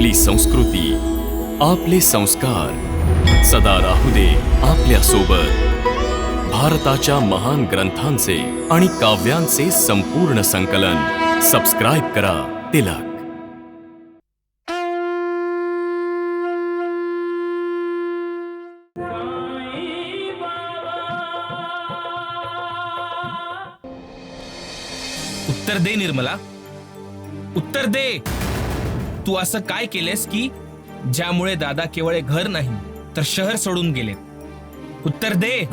आपली संस्कृती, आपले संस्कार सदा राहू दे आपल्या सोबत. भारताच्या महान ग्रंथांचे आणि काव्यांचे संपूर्ण संकलन. सबस्क्राईब करा तिलक. उत्तर दे निर्मला, उत्तर दे. तू असं काय केलेस की ज्यामुळे दादा केवळ एक घर नाही तर शहर सोडून गेले? उत्तर दे.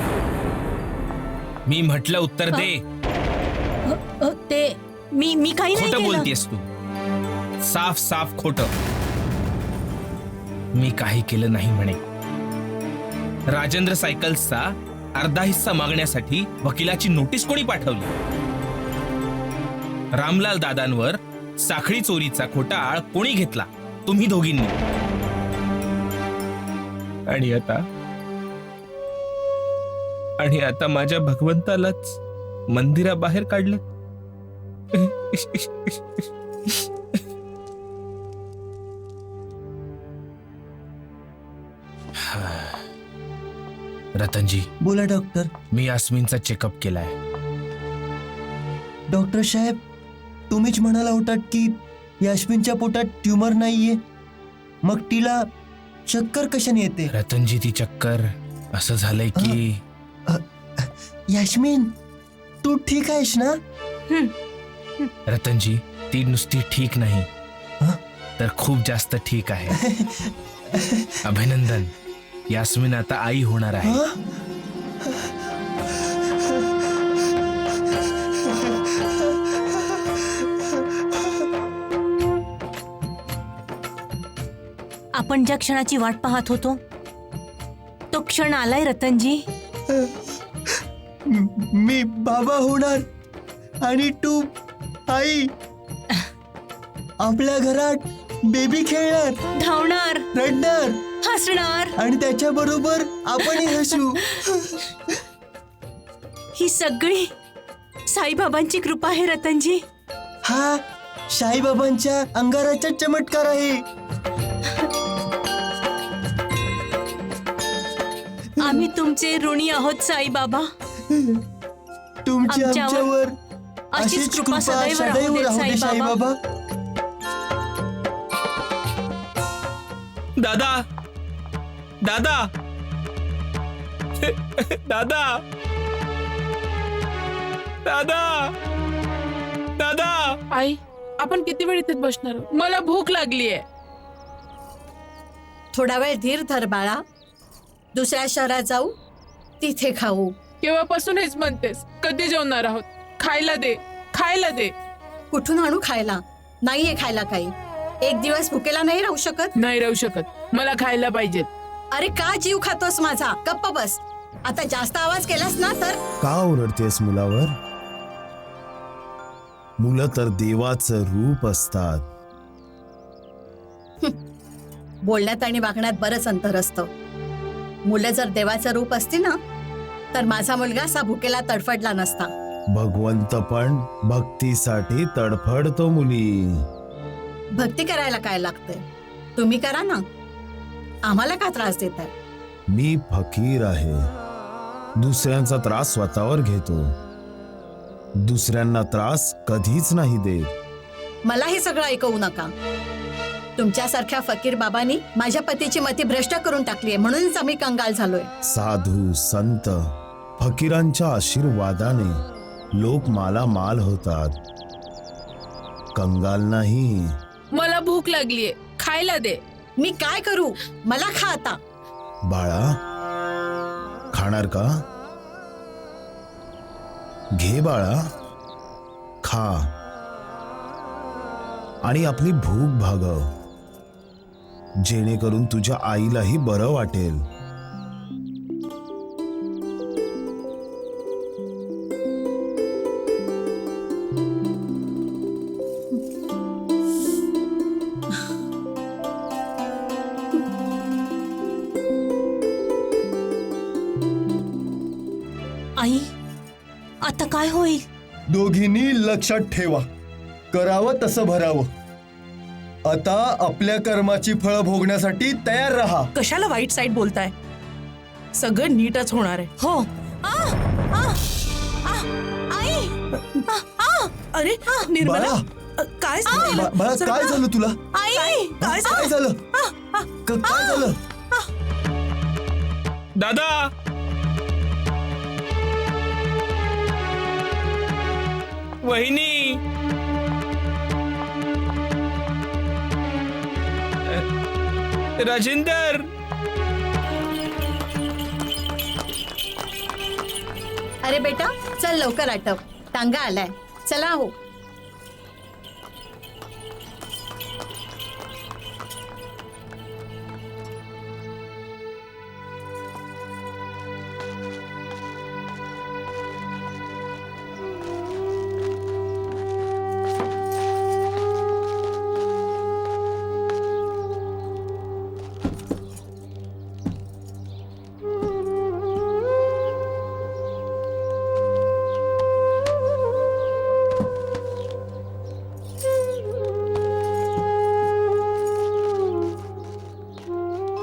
मी म्हटलं उत्तर दे. ते मी काही नाही खोटं केलं. बोलतेस तू, साफ साफ खोटं. मी काही केलं नाही म्हणे. राजेंद्र सायकल्सचा अर्धा हिस्सा मागण्यासाठी वकिलाची नोटीस कोणी पाठवली? रामलाल दादांवर साखळी चोरीचा खोटाळ कोणी घेतला? तुम्ही दोघींनी. आणि आता माझ्या भगवंतालाच मंदिराबाहेर काढलं. रतनजी, बोला डॉक्टर. मी यास्मिनचा चेकअप केलाय. डॉक्टर साहेब, तुम्हीच म्हणाला होतात की यास्मिनच्या पोटात ट्यूमर नाहीये, मग तिला चक्कर कशाने येते? रतनजी, ती चक्कर असं झालंय की यास्मिन, तू ठीक आहेस ना? रतनजी, ती नुसती ठीक नाही तर खूप जास्त ठीक आहे. अभिनंदन, यास्मिन आता आई होणार आहे. आपण ज्या क्षणाची वाट पाहत होतो तो क्षण आलाय रतनजी. मी बाबा होणार आणि तू आई. आपल्या घरात बेबी खेळणार, धावणार, रडणार हसणार. आणि त्याच्या बरोबर आपणही हसू. ही सगळी साईबाबांची कृपा आहे रतनजी. हा साईबाबांच्या अंगाराचा चमत्कार आहे. आम्ही तुमचे ऋणी आहोत साईबाबा. तुमची आमच्यावर अशीच कृपा सदैव राहू दे साईबाबा. दादा, दादा, दादा, दादा, दादा. आई, आपण किती वेळ इथेच बसणार आहोत? मला भूक लागलीये. थोडा वेळ धीर धर बाळा. दुसऱ्या शहरात जाऊ, तिथे खाऊ. केव्हापासून हेच म्हणतेस? कधी जेवणार आहोत? खायला दे, खायला दे. कुठून आणू खायला? नाहीये खायला काही. एक दिवस भुकेला नाही राहू शकत. नाही राहू शकत, मला खायला पाहिजेत. अरे का जीव खातोस माझा? गप्प बस. आता जास्त आवाज केलास ना तर. का ओरडतेस मुलावर? मुलं तर देवाचं रूप असतात. बोलण्यात आणि वागण्यात बरंच अंतर असतं. मुलं जर देवाचं रूप असती ना तर माझा मुलगा असा भुकेला तडफडला नसता. भगवंत पण भक्तीसाठी तडफडतो मुली. भक्ती करायला काय लागतंय? तुम्ही करा ना. आम्हाला का त्रास देताय? मी फकीर आहे. दुसऱ्यांचा त्रास स्वतःवर घेतो. दुसऱ्यांना त्रास कधीच नाही देत. मला हे सगळं ऐकवू नका. तुमच्यासारख्या फकीर बाबांनी माझ्या पतीची मती भ्रष्ट करून टाकलीये, म्हणूनच आम्ही कंगाल झालोय. साधू संत फकीरांच्या आशीर्वादाने लोक मालामाल होतात, कंगाल नाही. मला भूक लागलीये, खायला दे. मी काय करू? मला खा आता. बाळा, खाणार का? घे बाळा, खा आणि आपली भूक भागव, जेणेकरून तुझ्या आईलाही बरं वाटेल. आई, आता काय होईल? दोघींनी लक्षात ठेवा, करावं तसं भरावं. आता आपल्या कर्माची फळं भोगण्यासाठी तयार राहा. कशाला वाईट साईड बोलताय? सगळं नीटच होणार आहे. हो. आई. अरे निर्मला, बाळा. काय झालं? बाळा, काय झालं तुला? आई. काय काय झालं? झालं? काय झालं? दादा, वहिनी, राजेंदर, अरे बेटा, चल लवकर आटप, टांगा आलाय. चला हो.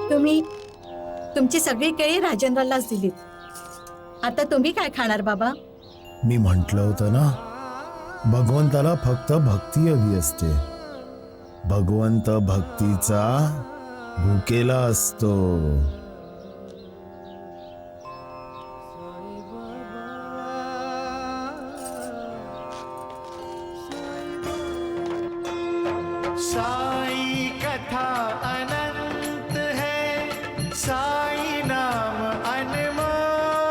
तुम्ही तुमची सगळी केळी राजेंद्रलाच दिलीत. आता तुम्ही काय खाणार बाबा? मी म्हटलं होतं ना, भगवंताला फक्त भक्ती हवी असते. भगवंत भक्तीचा भुकेला असतो. साई कथा अनंत है, साई नाम अनमोल,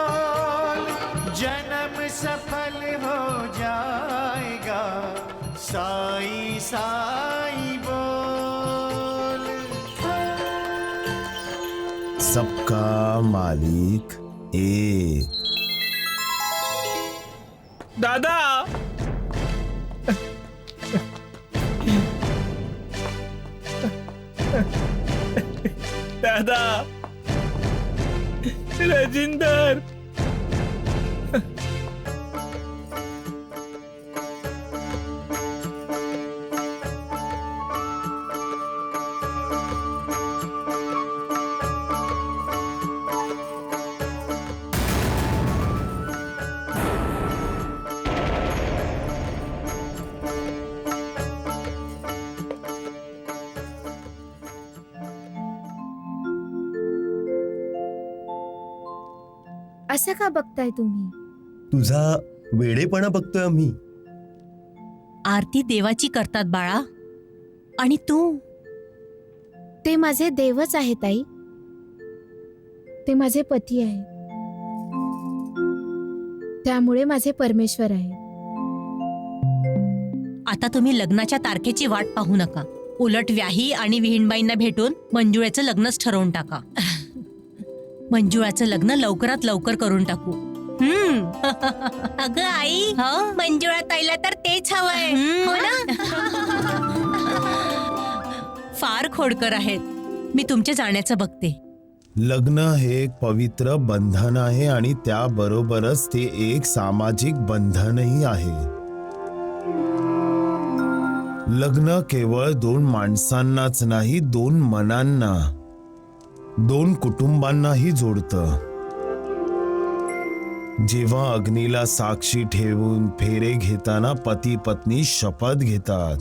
जन्म सफल हो जाएगा, साई साई बोल. सबका मालिक एक. दादा, दादा, राजेंदर, असं का बघताय तुम्ही? तुझा वेडेपणा बघतोय आम्ही. आरती देवाची करतात बाळा. आणि तू? ते माझे देवच आहेत आई. ते माझे पती आहेत. त्यामुळे माझे परमेश्वर आहेत. आता तुम्ही लग्नाच्या तारखेची वाट पाहू नका. उलट व्याही आणि विहीणबाईंना भेटून मंजुळ्याचं लग्नच ठरवून टाका. मंजुळाचं लग्न लवकरात लवकर करून टाकू. अगं आई, मंजुळा ताईला तर तेच हवंय, हो ना? फार खोडकर आहेत. मी तुमच्या जाण्याचं बघते. लग्न हे एक पवित्र बंधन आहे आणि त्याबरोबरच ते एक सामाजिक बंधनही आहे. लग्न केवळ दोन माणसांनाच नाही, दोन मनांना, दोन कुटुंबांनाही जोडतं. जेव्हा अग्नीला साक्षी ठेवून फेरे घेताना पती पत्नी शपथ घेतात,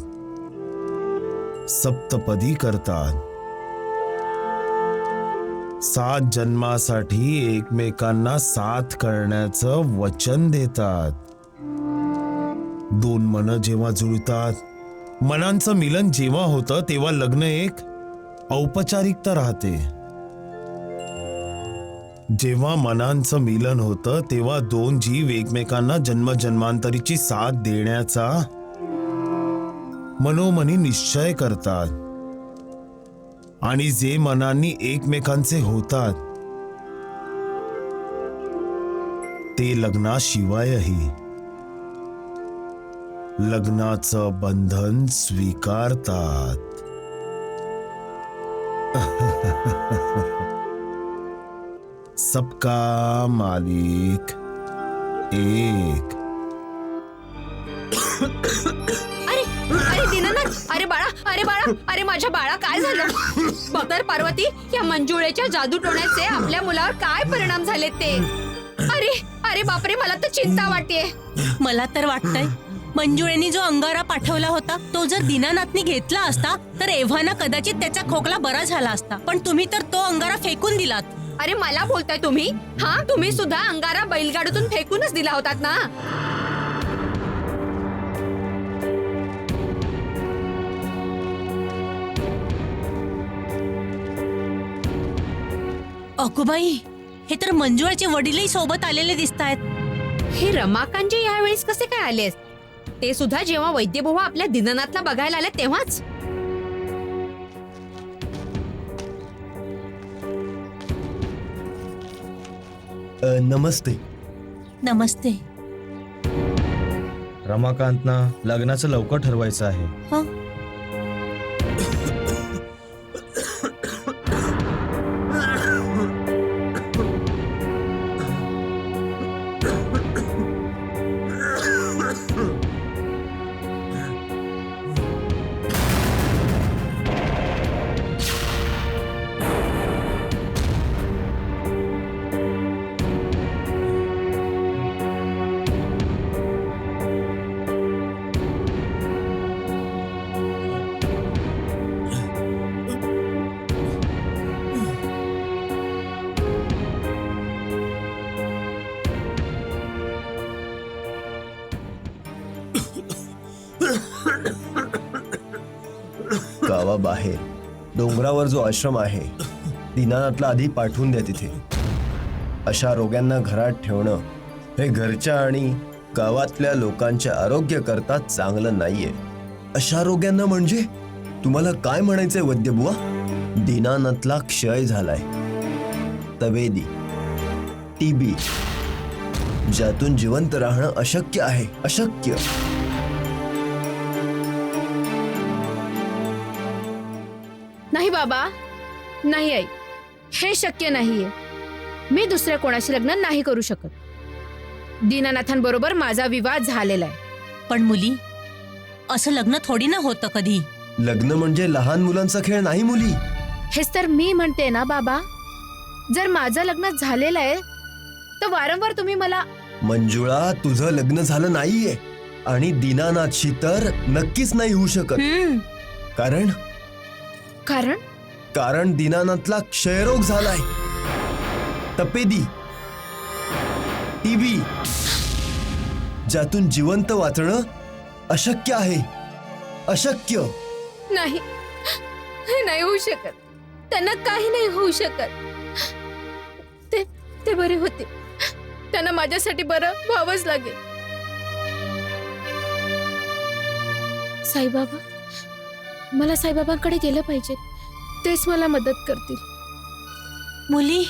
सप्तपदी करतात, 7 जन्मासाठी एकमेकांना साथ करण्याचं वचन देतात. दोन मन जेव्हा जुळतात, मनांचं मिलन जेव्हा होतं, तेव्हा लग्न एक औपचारिकता राहते. जेव्हा मनांचं मिलन होतं, तेव्हा दोन जीव एकमेकांना जन्मजन्मांतरीची साथ देण्याचा मनोमनी निश्चय करतात. आणि जे मनांनी एकमेकांचे होतात, ते लग्नाशिवायही लग्नाचं बंधन स्वीकारतात. सबका मालिक एक. अरे अरे दीनानाथ, अरे बाळा, अरे बाळा, अरे माझ्या बाळा काय झालं? बघ पार्वती, या मंजुळेच्या जादू टोण्याचे आपल्या मुलावर काय परिणाम झाले ते. अरे अरे बापरे, मला तर चिंता वाटते. मला तर वाटतंय मंजुळेनी जो अंगारा पाठवला होता तो जर दीनानाथनी घेतला असता तर एव्हाना कदाचित त्याचा खोकला बरा झाला असता, पण तुम्ही तर तो अंगारा फेकून दिलात. अरे मला बोलताय तुम्ही? हा, तुम्ही सुद्धा अंगारा बैलगाडीतून फेकूनच दिला होतात ना. अकुबाई, हे तर मंजुळाचे वडीलही सोबत आलेले दिसतायत. हे रमाकांतजी यावेळेस कसे काय आले? ते सुद्धा जेव्हा वैद्यबुवा आपल्या दीनानाथला बघायला आले तेव्हाच. नमस्ते. नमस्ते. रमाकांतना लग्नाचं लवकर ठरवायचं आहे. हं? गावाबाहेर डोंगरावर जो आश्रम आहे, दीनानाथला आधी पाठवून द्या तिथे. अशा रोग्यांना घरात ठेवणं हे घरच्या आणि गावातल्या लोकांच्या आरोग्य करता चांगलं नाहीये. अशा रोग्यांना म्हणजे तुम्हाला काय म्हणायचंय वैद्यबुवा? दीनानाथला क्षय झालाय, तवेदी, टीबी, ज्यातून जिवंत राहणं अशक्य आहे. अशक्य. नाही बाबा, नाही आई, हे शक्य नाहीये. मी दुसऱ्या कोणाशी लग्न नाही करू शकत. दीनानाथांबरोबर माझा विवाह झालेला आहे. पण मुली, असं लग्न थोडी ना होतं कधी. लग्न म्हणजे लहान मुलांचा खेळ नाही मुली. हेच तर मी म्हणते ना बाबा, जर माझं लग्न झालेलं आहे तर वारंवार तुम्ही मला. मंजुळा, तुझं लग्न झालं नाहीये आणि दीनानाथशी तर नक्कीच नाही होऊ शकत. कारण कारण कारण दीनानाथला क्षयरोग झालाय, तपेदी, टीबी, ज्यातून जिवंत वाचणं अशक्य आहे. अशक्य. नाही, हे नाही होऊ शकत. त्यांना काही नाही होऊ शकत. ते बरे होते. त्यांना माझ्यासाठी बरं व्हावंच लागेल. साईबाबा, मला साईबाबांकडे गेलं पाहिजे. तेच मला मदत करतील. मुली,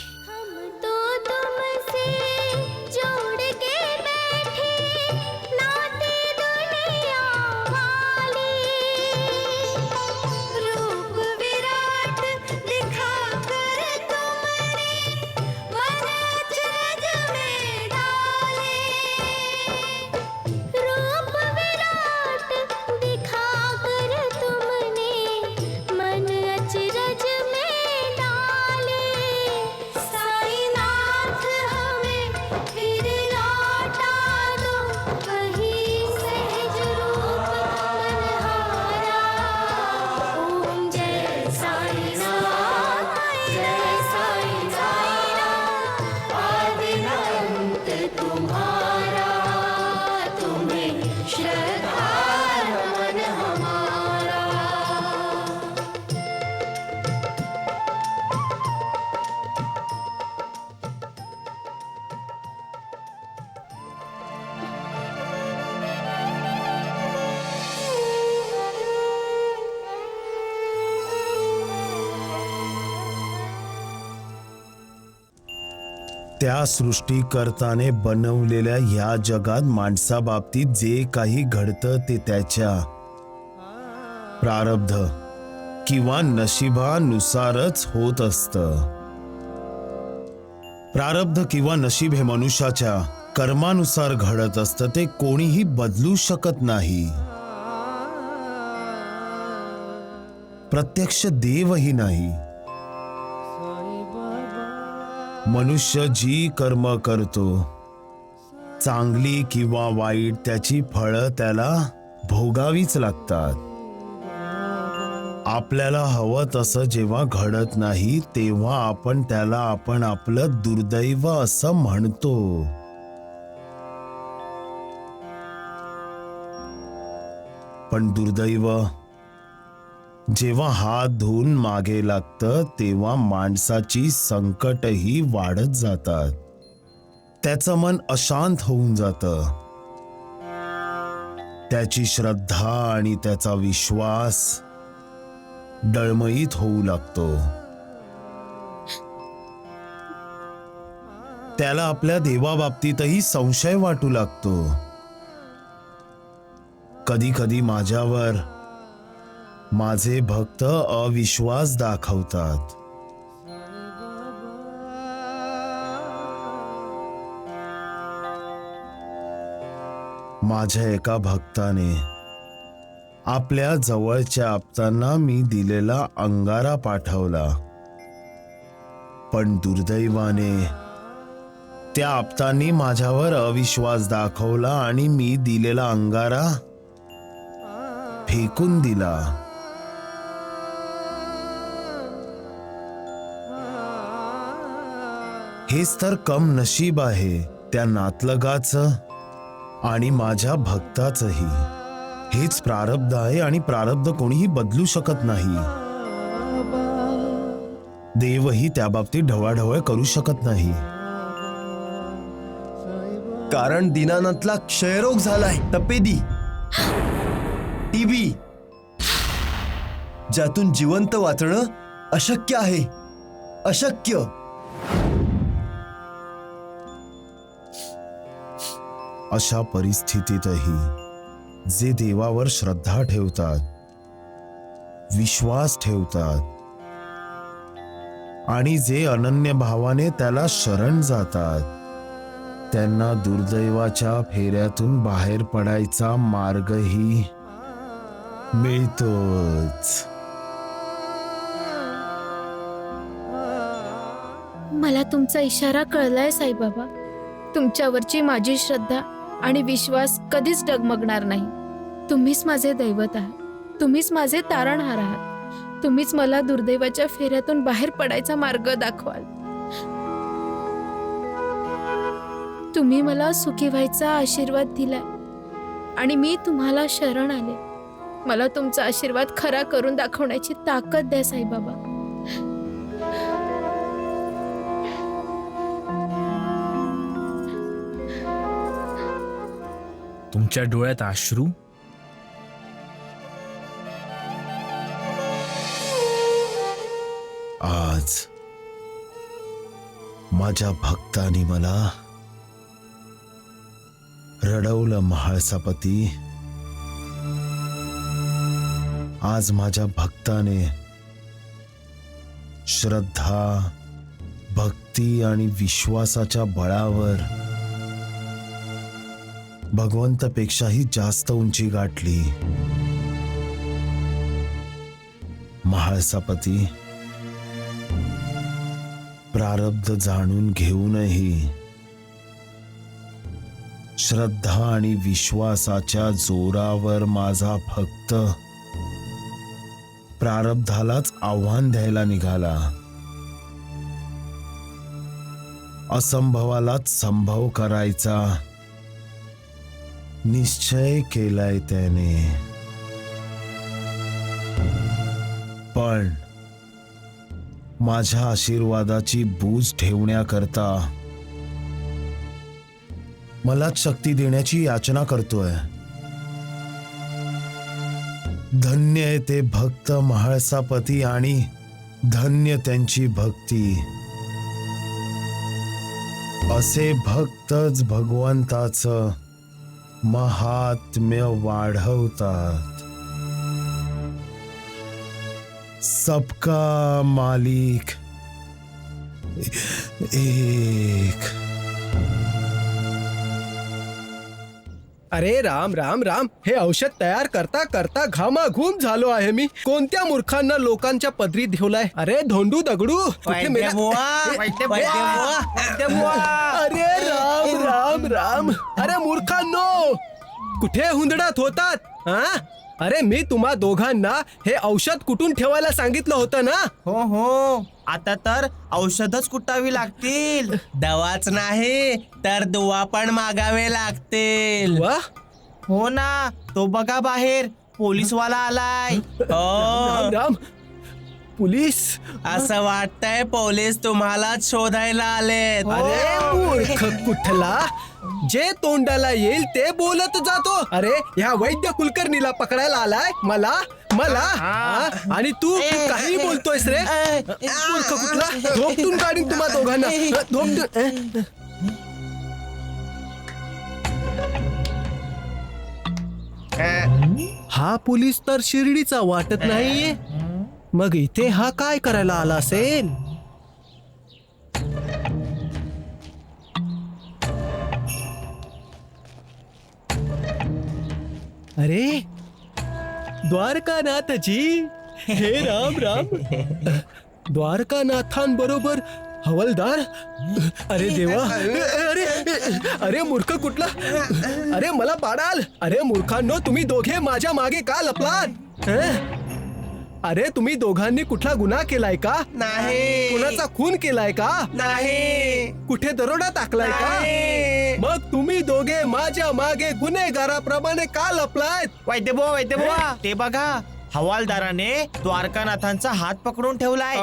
त्या सृष्टीकर्ताने बनवलेल्या ह्या जगात माणसाबाबतीत जे काही घडतं ते त्याच्या प्रारब्ध किंवा नशिबानुसारच होत असतं. प्रारब्ध किंवा नशीब हे मनुष्याच्या कर्मानुसार घडत असतं. ते कोणीही बदलू शकत नाही. प्रत्यक्ष देवही नाही. मनुष्य जी कर्म करतो, चांगली किंवा वाईट, त्याची फळं त्याला भोगावीच लागतात. आपल्याला हवं तसं जेव्हा घडत नाही तेव्हा आपण त्याला आपलं दुर्दैव असं म्हणतो. पण दुर्दैव जेव्हा हात धुवून मागे लागतं तेव्हा माणसाची संकटही वाढत जातात. त्याचं मन अशांत होऊन जातं. त्याची श्रद्धा आणि त्याचा विश्वास डळमळीत होऊ लागतो. त्याला आपल्या देवाबाबतीतही संशय वाटू लागतो. कधी कधी माझ्यावर माझे भक्त अविश्वास दाखवतात. माझ्या एका भक्ताने आपल्या जवळच्या आप्तांना मी दिलेला अंगारा पाठवला, पण दुर्दैवाने त्या आप्तांनी माझ्यावर अविश्वास दाखवला आणि मी दिलेला अंगारा फेकून दिला. हेच तर कम नशीब आहे त्या नातलगाचं आणि माझ्या भक्ताचंही. हेच प्रारब्ध आहे आणि प्रारब्ध कोणीही बदलू शकत नाही. देवही त्या बाबतीत ढवळाढवळ करू शकत नाही. कारण दीनानाथला क्षयरोग झालाय, तपेदी, टीबी, ज्यातून जिवंत वाचणं अशक्य आहे. अशक्य. अशा परिस्थितीतही जे देवावर श्रद्धा ठेवतात, विश्वास ठेवतात आणि जे अनन्य भावाने त्याला शरण जातात, त्यांना दुर्दैवाच्या फेऱ्यातून बाहेर पडायचा मार्गही मिळतोच. मला तुमचा इशारा कळलाय साईबाबा. तुमच्यावरची माझी श्रद्धा आणि विश्वास कधीच डगमगणार नाही. तुम्हीच माझे दैवत आहात. तुम्हीच माझे तारणहार आहात. तुम्हीच मला दुर्दैवाच्या फेऱ्यातून बाहेर पडायचा मार्ग दाखवाल. तुम्ही मला सुखी व्हायचा आशीर्वाद दिलाय आणि मी तुम्हाला शरण आले. मला तुमचा आशीर्वाद खरा करून दाखवण्याची ताकद द्या साईबाबा. तुमच्या डोळ्यात अश्रू? आज माझ्या भक्तानी मला रडवलं म्हाळसापती. आज माझ्या भक्ताने श्रद्धा, भक्ती आणि विश्वासाच्या बळावर भगवंतापेक्षाही जास्त उंची गाठली. म्हाळसापती, प्रारब्ध जाणून घेऊनही श्रद्धा आणि विश्वासाच्या जोरावर माझा भक्त प्रारब्धालाच आव्हान द्यायला निघाला. असंभवालाच संभव करायचा निश्चय केलाय त्याने. पण माझ्या आशीर्वादाची बूज ठेवण्याकरता मलाच शक्ती देण्याची याचना करतोय. धन्य आहे ते भक्त म्हाळसापती आणि धन्य त्यांची भक्ती. असे भक्तच भगवंताचं महात्म्य वाढवतात. सबका मालिक एक. अरे राम राम राम, हे औषध तयार करता करता घामाघूम झालो आहे मी. कोणत्या मूर्खांना लोकांच्या पदरी ठेवलाय? अरे धोंडू दगडू कुठे मेला? अरे राम राम राम, अरे मूर्खांनो कुठे हुंदडत होतात? हा, अरे मी तुम्हा दोघांना हे औषध कुठून ठेवायला सांगितलं होतं ना? हो हो, आता तर औषधच कुटावी लागतील. दवाच नाही तर दुवा पण मागावे लागतील. वा, हो ना, तो बघा बाहेर पोलीसवाला आलाय. राम हो, राम, पोलीस? असं वाटतंय पोलीस तुम्हाला शोधायला आलेत. अरे मूर्ख कुठला, जे तोंडाला येईल ते बोलत जातो. अरे ह्या वैद्य कुलकर्णीला पकडायला आलाय मला मला हा? आणि तू काही बोलतोयस रे? मूर्ख कुठला, धोपटून काढीन तुम्हा दोघांना. धोपटून. हा पोलीस तर शिर्डीचा वाटत नाहीये. मग इथे हा काय करायला आला असेल? अरे द्वारकानाथजी, हे राम राम. द्वारकानाथांबरोबर हवलदार? अरे देवा, अरे अरे मूर्ख कुठला, अरे मला पाडाल. अरे मूर्खांनो, तुम्ही दोघे माझ्या मागे का लपलात? अरे तुम्ही दोघांनी कुठला गुन्हा केलाय का? नाही. कुणाचा खून केलाय का? नाही. कुठे दरोडा टाकलाय का? मग तुम्ही दोघे माझ्या मागे गुन्हेगाराप्रमाणे का लपलायत? वैद्यबुवा, ते बघा, हवालदाराने द्वारकानाथांचा हात पकडून ठेवलाय.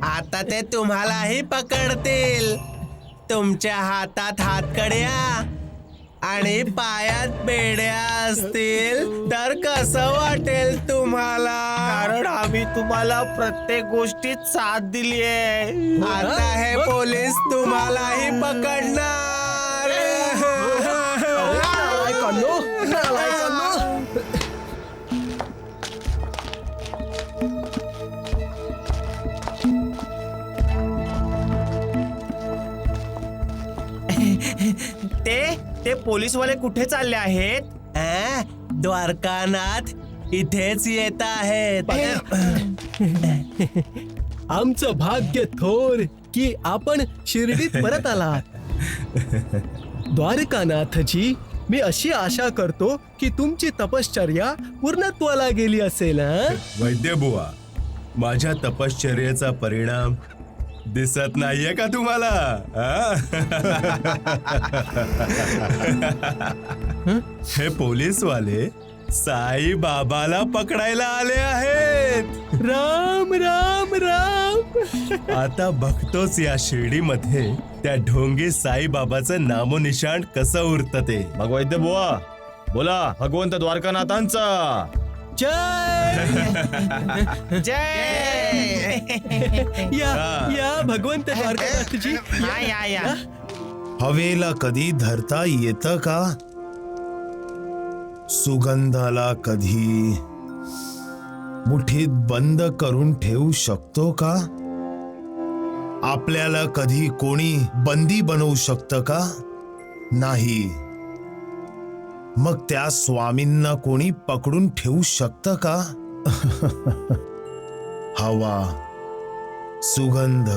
आता ते तुम्हालाही पकडतील. तुमच्या हातात हातकड्या आणि पायात बेड्या असतील तर कसं वाटेल तुम्हाला? कारण आम्ही तुम्हाला प्रत्येक गोष्टीत साथ दिली आहे. आता हे पोलीस तुम्हालाही पकडणार. नालायकांनो, नालायकांनो. ते पोलीसवाले कुठे चालले आहेत? द्वारकानाथ इथेच येत आहेत. आमचं भाग्य थोर की आपण शिर्डीत परत आलात. द्वारकानाथजी, मी अशी आशा करतो की तुमची तपश्चर्या पूर्णत्वाला गेली असेल. वैद्यबुवा, माझ्या तपश्चर्येचा परिणाम दिसत नाहीये का तुम्हाला? हे पोलीसवाले साई बाबाला पकडायला आले आहेत. राम राम राम. आता बघतोच या शिर्डीमध्ये त्या ढोंगी साई बाबाचं नामोनिशाण कसं उरतं ते. मग वैद्य बुवा बोला, भगवंत द्वारकानाथांचा जय. जय. या भगवंत द्वारकानाथजी, या. हवेला कधी धरता येतं का? सुगंधाला कधी मुठीत बंद करून ठेवू शकतो का? आपल्याला कधी कोणी बंदी बनवू शकतं का? नाही. मग त्या स्वामींना कोणी पकडून ठेवू शकतं का? हवा, सुगंध,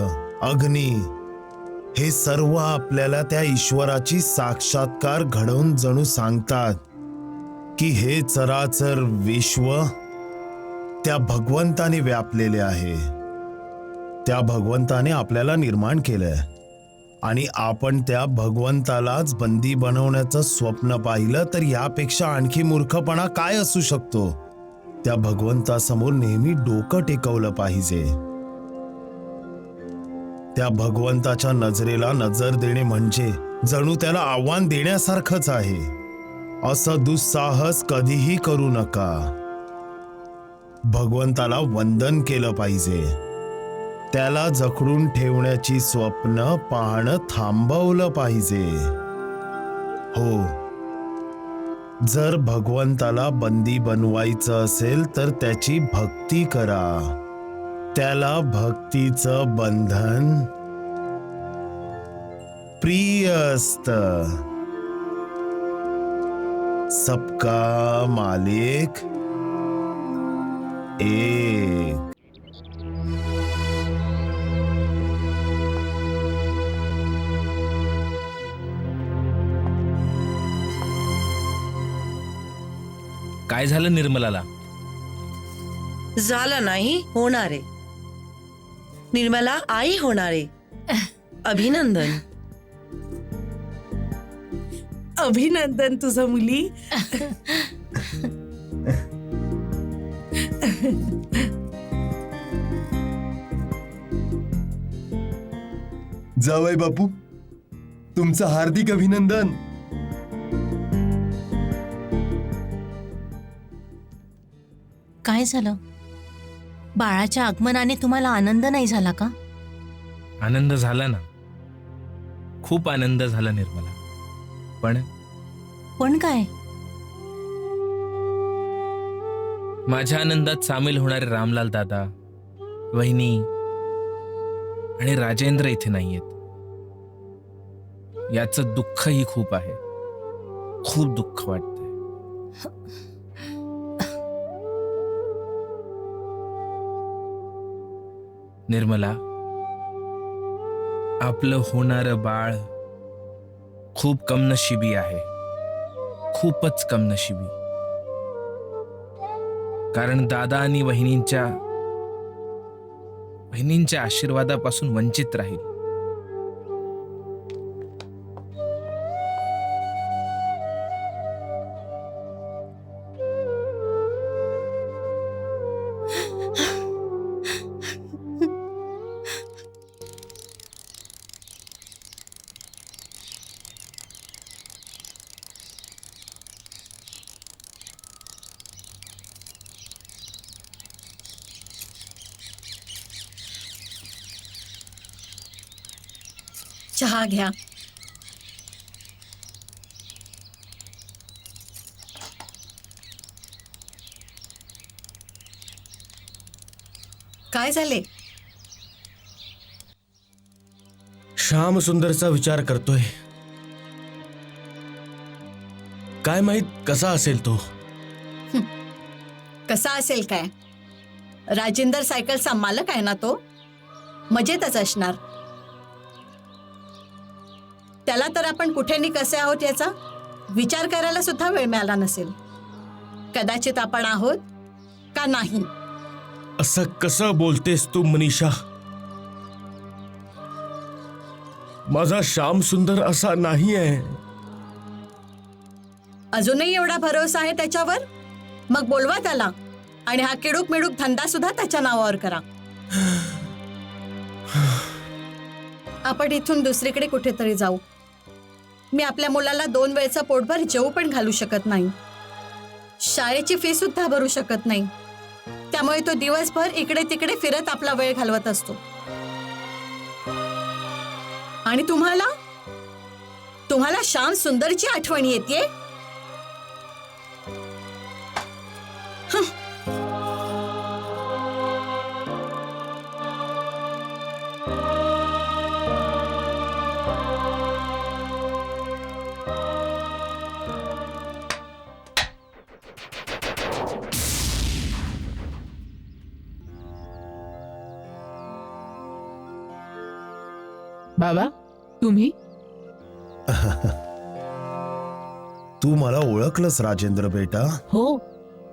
अग्नी हे सर्व आपल्याला त्या ईश्वराची साक्षात्कार घडवून जणू सांगतात की हे चराचर विश्व त्या भगवंताने व्यापलेले आहे. त्या भगवंताने आपल्याला निर्माण केलंय आणि आपण त्या भगवंतालाच बंदी बनवण्याचं स्वप्न पाहिलं तर यापेक्षा आणखी मूर्खपणा काय असू शकतो? त्या भगवंतासमोर नेहमी डोकं टेकवलं पाहिजे. त्या भगवंताच्या नजरेला नजर देणे म्हणजे जणू त्याला आव्हान देण्यासारखंच आहे. असं दुस्साहस कधीही करू नका. भगवंताला वंदन केलं पाहिजे. त्याला जखडून ठेवण्याची स्वप्न पाहणं थांबवलं पाहिजे. हो, जर भगवंताला बंदी बनवायचं असेल तर त्याची भक्ती करा. त्याला भक्तीचं बंधन प्रिय असतं. सबका मालिक एक. काय झालं निर्मलाला? झालं नाही, होणार आहे. निर्मला आई होणार आहे. अभिनंदन. अभिनंदन तुझं मुली. जावई बापू, तुमचं हार्दिक अभिनंदन. काय झालं? बाळाच्या आगमनाने तुम्हाला आनंद नाही झाला का? आनंद झाला ना, खूप आनंद झाला निर्मला. पण काय? माझ्या आनंदात सामील होणारे रामलाल दादा, वहिनी आणि राजेंद्र इथे नाहीयेत. याचं दुःखही खूप आहे. खूप दुःख वाटतंय. निर्मला, आपलं होणारं बाळ खूप कमनशिबी आहे. खूपच कमनशिबी. कारण दादा आणि वहिनींच्या आशीर्वादापासून वंचित राहील. चहा घ्या. काय झाले? श्याम सुंदरचा विचार करतोय. काय माहित कसा असेल तो. कसा असेल काय? राजेंद्र सायकलचा मालक आहे ना तो. मजेतच असणार. त्याला तर आपण कुठे नि कसे आहोत याचा विचार करायला सुद्धा वेळ मिळाला नसेल. कदाचित आपण आहोत का नाही. असं कसं बोलतेस तू मनीषा? माझा श्याम सुंदर असा नाही आहे. अजूनही एवढा भरोसा आहे त्याच्यावर? मग बोलवा त्याला आणि हा किडूक मिडूक धंदा सुद्धा त्याच्या नावावर करा. आपण इथून दुसरीकडे कुठेतरी जाऊ. मी आपल्या मुलाला 2 वेळचा पोटभर जेवू पण घालू शकत नाही. शाळेची फी सुद्धा भरू शकत नाही. त्यामुळे तो दिवसभर इकडे तिकडे फिरत आपला वेळ घालवत असतो. आणि तुम्हाला श्याम सुंदरची आठवण येते. बाबा, तुम्ही? तू मला ओळखलंस राजेंद्र बेटा? हो.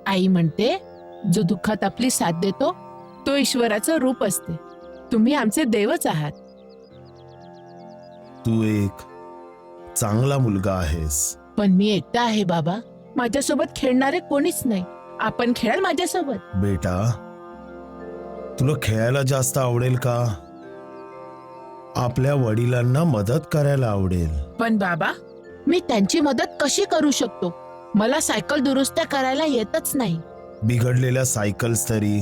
आई म्हणते जो दुःखात आपली साथ देतो तो ईश्वराचं रूप असते. तुम्ही आमचे देवच आहात. तू एक चांगला मुलगा आहेस. पण मी एकटा आहे बाबा. माझ्यासोबत खेळणारे कोणीच नाही. आपण खेळाल माझ्यासोबत? बेटा, तुला खेळायला जास्त आवडेल का आपल्या वडिलांना मदत करायला आवडेल? पण बाबा, मी त्यांची मदत कशी करू शकतो? मला सायकल दुरुस्त करायला येतच नाही. बिघडलेल्या सायकल्स तरी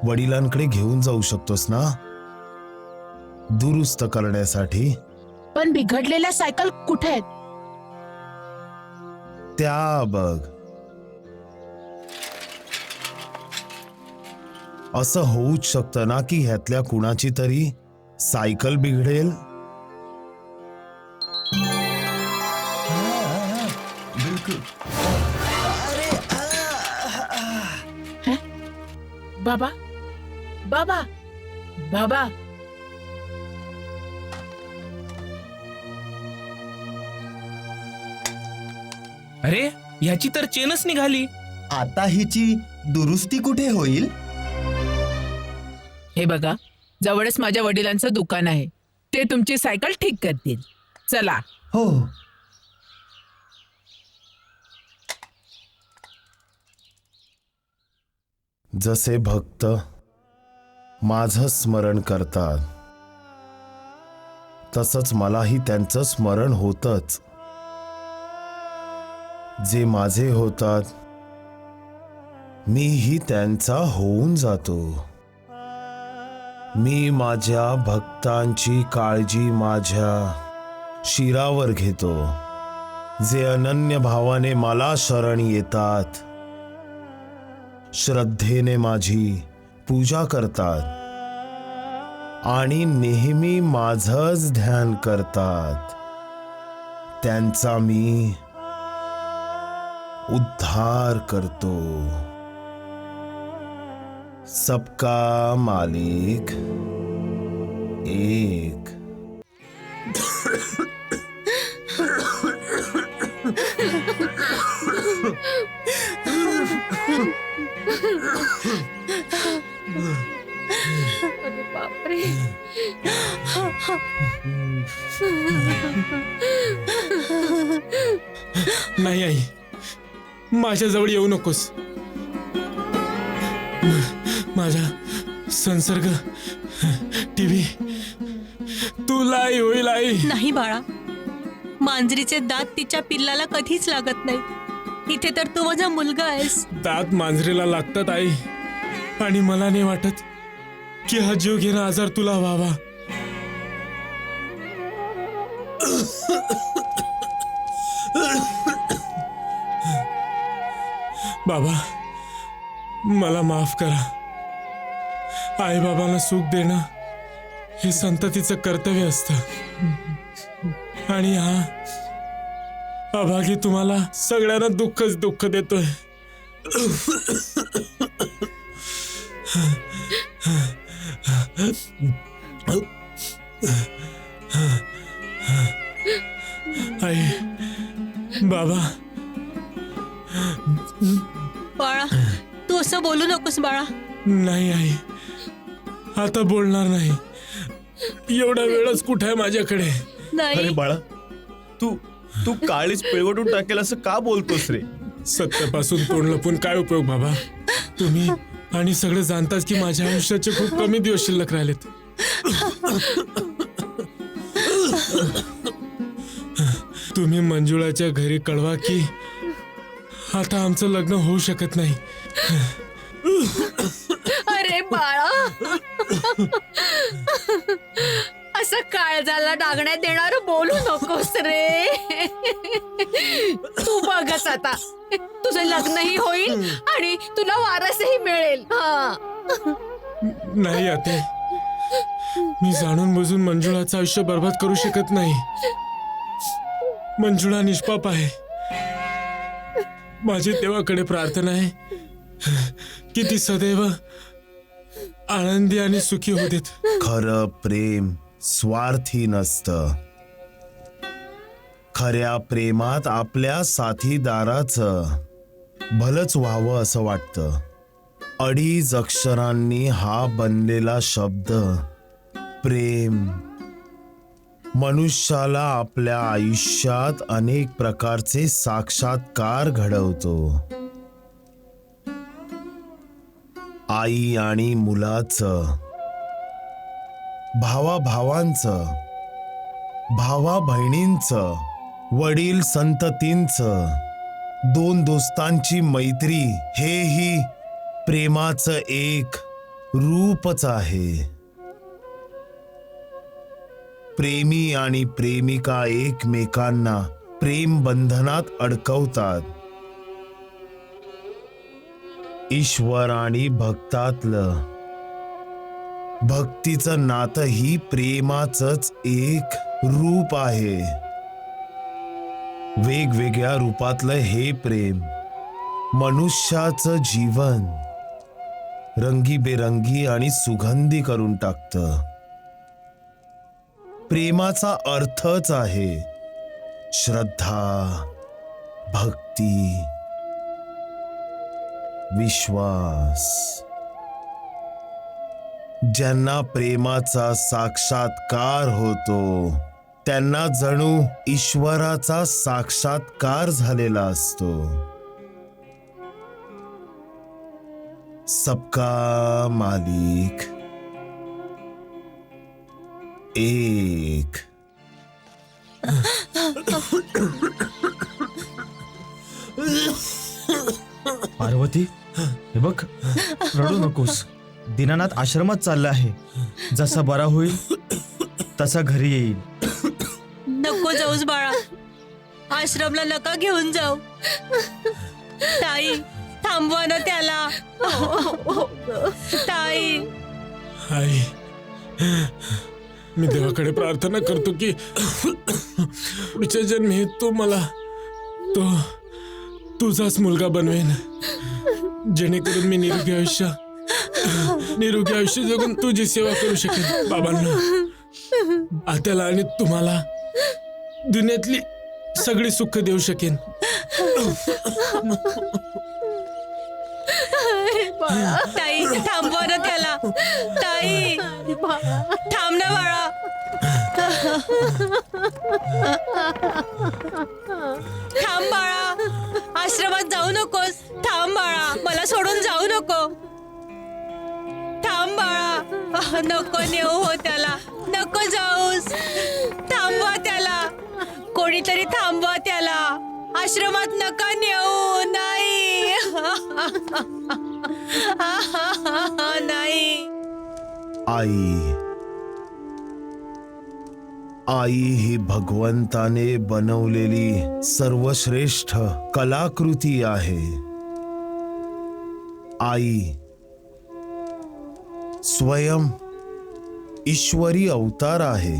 वडिलांकडे घेऊन जाऊ शकतोस ना दुरुस्त करण्यासाठी. पण बिघडलेल्या सायकल कुठे आहेत? त्या बघ. असं होऊच शकतं ना की ह्यातल्या कुणाची तरी सायकल बिघडेल. बिलकुल. बाबा बाबा बाबा अरे ह्याची तर चेनच निघाली. आता हिची दुरुस्ती कुठे होईल? हे बघा, जवळच माझ्या वडिलांचं दुकान आहे, ते तुमची सायकल ठीक करतील. चला. हो. जसे भक्त माझं स्मरण करतात तसंच मलाही त्यांचं स्मरण होतच. जे माझे होतात मीही त्यांचा होऊन जातो. मी माझ्या भक्तांची काळजी माझ्या शिरावर घेतो. जे अनन्य भावाने मला शरण येतात, श्रद्धेने माझी पूजा करतात आणि नेहमी माझंच ध्यान करतात, त्यांचा मी उद्धार करतो. सबका मालिक एक. अरे बापरे. नाही आई, माझ्याजवळ येऊ नकोस. माझा संसर्ग टीव्ही तुलाही होईल आई. नाही बाळा, मांजरीचे दात तिच्या पिल्लाला कधीच लागत नाही. इथे तर तू माझा मुलगा आहेस. दात मांजरीला लागतात आई, आणि मला नाही वाटत की हा जीव घेणं आजार तुला व्हावा. बाबा, मला माफ करा. आई बाबांना सुख देणं हे संततीचं कर्तव्य असतं, आणि हा अभागी तुम्हाला सगळ्यांना दुःखच दुःख देतोय. आई, बाबा. बाळा, तू असं बोलू नकोस बाळा. नाही आई, आता बोलणार नाही. एवढा वेळच कुठे आहे माझ्याकडे. नाही. अरे बाळा, तू तू काळीच पिळवटून टाकेल असं का बोलतोस रे? सत्यापासून तोंड लपून काय उपयोग बाबा? तुम्ही आणि सगळे जाणतात की माझ्या आयुष्याचे खूप कमी दिवस शिल्लक राहिलेत. तुम्ही मंजुळाच्या घरी कळवा की आता आमचं लग्न होऊ शकत नाही. अरे बाळा, असं काळजाला डागण्यात देणार बोलू नकोस रे. तू बघच आता, तुझं लग्नही होईल आणि तुला वारसही मिळेल. नाही आते, मी जाणून बुजून मंजुळाचं आयुष्य बर्बाद करू शकत नाही. मंजुळा निष्पाप आहे. माझी देवाकडे प्रार्थना आहे की ती सदैव आनंदी आणि सुखी होऊ देत. खरं प्रेम स्वार्थी नसतं. खऱ्या प्रेमात आपल्या साथीदाराचं भलंच व्हावं असं वाटतं. अडीच अक्षरांनी हा बनलेला शब्द प्रेम मनुष्याला आपल्या आयुष्यात अनेक प्रकारचे साक्षात्कार घडवतो. आई आणि मुलाचं, भावाभावांचं, भावा बहिणींचं, वडील संततींचं, दोन दोस्तांची मैत्री, हेही प्रेमाचं एक रूपच आहे. प्रेमी आणि प्रेमिका एकमेकांना प्रेम बंधनात अडकवतात. ईश्वर आणि भक्तातलं भक्तीचं नातं ही प्रेमाचंच एक रूप आहे. वेगवेगळ्या रूपातलं हे प्रेम मनुष्याचं जीवन रंगीबेरंगी आणि सुगंधी करून टाकतं. प्रेमाचा अर्थच आहे श्रद्धा, भक्ती, विश्वास. ज्यांना प्रेमाचा साक्षात्कार होतो त्यांना जणू ईश्वराचा साक्षात्कार झालेला असतो. सबका मालिक एक. पार्वती, हे बघ, रडू नकोस. दीनानाथ आश्रमात चालला आहे. जसा बरा होईल तसा घरी येईल. नको जाऊस बाळा, आश्रमला नका घेऊन जाऊ. ताई, थांबवा ना त्याला. ताई. आई, मी देवाकडे प्रार्थना करतो की पुढच्या जन्मी तू मला तुझाच मुलगा बनवेन, जेणेकरून मी निरोगी आयुष्य जगून तुझी सेवा करू शकेन. बाबांना, आत्याला आणि तुम्हाला दुनियातली सगळी सुख देऊ शकेन. ताई, थांबवा ना त्याला. ताई, थांब ना बाळा. थांब बाळा, आश्रमात जाऊ नकोस. थांब बाळा, मला सोडून जाऊ नको. थांब बाळा, नको नेऊ हो त्याला. नको जाऊस. थांबवा त्याला. कोणीतरी थांबवा त्याला. आश्रमात नका नेऊ. नाही. नाही. आई ही भगवंताने बनवलेली सर्वश्रेष्ठ कलाकृती आहे. आई स्वयं ईश्वरी अवतार आहे.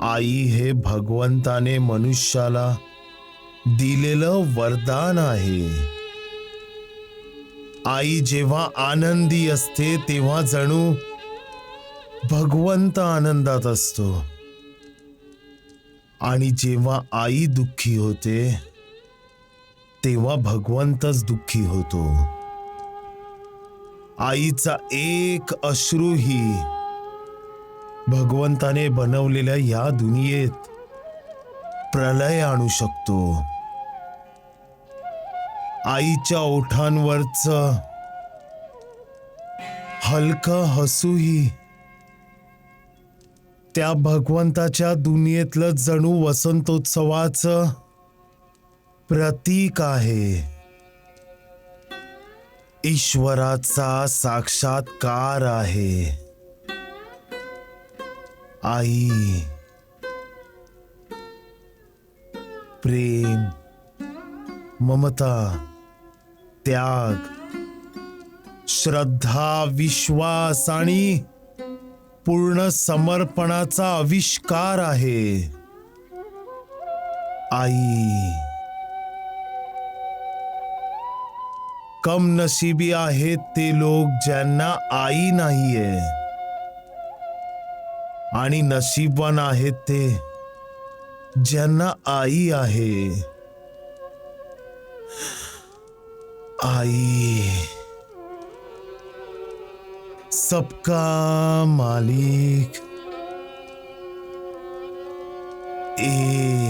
आई हे भगवंताने मनुष्याला दिलेलं वरदान आहे. आई जेव्हा आनंदी असते तेव्हा जणू भगवंत आनंदात असतो, आणि जेव्हा आई दुःखी होते तेव्हा भगवंतच दुःखी होतो. आईचा एक अश्रूही भगवंताने बनवलेल्या या दुनियेत प्रलय आणू शकतो. आईच्या ओठांवरचं हलकं हसूही त्या भगवंताच्या दुनियेतलं जणू वसंतोत्सवाचं प्रतीक आहे. ईश्वराचा साक्षात्कार आहे. आई प्रेम, ममता, त्याग, श्रद्धा, विश्वास आणि पूर्ण समर्पणाचा आविष्कार आहे. आई कमनशिबी आहेत ते लोक ज्यांना आई नाहीये, आणि नशीबवान आहेत ते ज्यांना आई आहे. आई सबका मालिक एक.